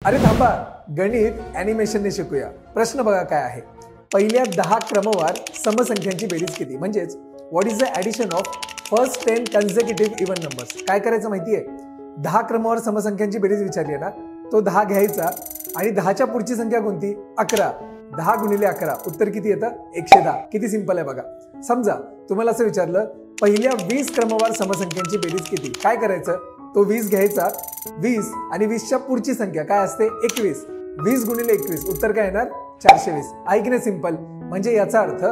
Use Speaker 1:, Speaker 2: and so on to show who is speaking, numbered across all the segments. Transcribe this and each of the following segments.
Speaker 1: अरे थांबा, गणित ॲनिमेशनने शिकूया। प्रश्न बघा काय आहे। पहिल्या 10 क्रमवार समसंख्यांची बेरीज किती? म्हणजेच what is the addition of first 10 consecutive even numbers. काय करायचं माहितीये? 10 क्रमवार समसंख्यांची बेरीज विचारली आहे ना, तो 10 घ्यायचा आणि 10च्या पुढची संख्या कोणती? 11। 10 गुणिले 11 उत्तर किती येतं? 110। किती सिंपल आहे बघा। समजा तुम्हाला असं विचारलं, पहिल्या 20 क्रमवार समसंख्यांची बेरीज किती? काय करायचं? तो 20 घ्यायचा, 20 आणि 20च्या पुढची संख्या काय असते? 21। 20 गुणिले 21 उत्तर काय येणार? 420। ऐक ना सिंपल। म्हणजे याचा अर्थ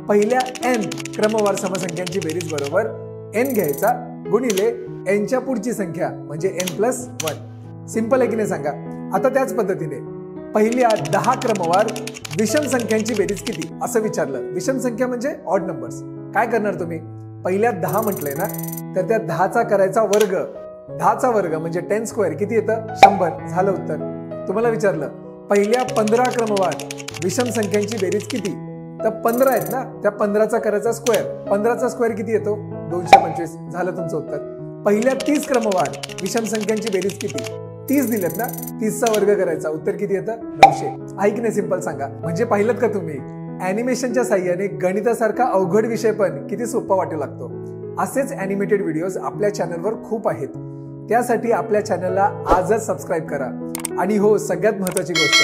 Speaker 1: पहिल्या n क्रमवार समसंख्यांची बेरीज बरोबर n घ्यायचा गुणिले n च्या पुढची संख्या म्हणजे n+1। सिंपल आहे की नाही सांगा? आता त्याच पद्धतीने पहिल्या 10 क्रमवार विषम संख्यांची बेरीज किती असं विचारलं। विषम संख्या म्हणजे ऑड नंबर्स। काय करणार तुम्ही? पहिल्या 10 म्हटलंय ना, तर त्या 10चा करायचा वर्ग। 10चा वर्ग म्हणजे 10 स्क्वेअर किती येतं? 100। झालं उत्तर। तुम्हाला विचारलं पहिल्या 15 क्रमवार विषम संख्यांची बेरीज किती? तर 15 आहेत ना, त्या 15चा करायचा स्क्वेअर। 15चा स्क्वेअर किती येतो? 225। झालं तुमचं उत्तर। पहिल्या 30 क्रमवार विषम संख्यांची बेरीज किती? 30 दिलेत ना, 30चा वर्ग करायचा। उत्तर किती येतं? 900। ऐक नाही सिंपल सांगा। म्हणजे पाहिलं का तुम्ही, ॲनिमेशनच्या साहाय्याने गणितासारखा अवघड विषय पण किती सोपा वाटू लागतो। असेच ॲनिमेटेड व्हिडिओज आपल्या चॅनलवर खूप आहेत। त्यासाठी आपल्या चॅनलला आजच सबस्क्राईब करा। आणि हो, सगळ्यात महत्त्वाची गोष्ट,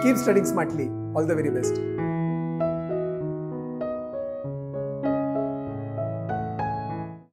Speaker 1: keep studying smartly. All the very best.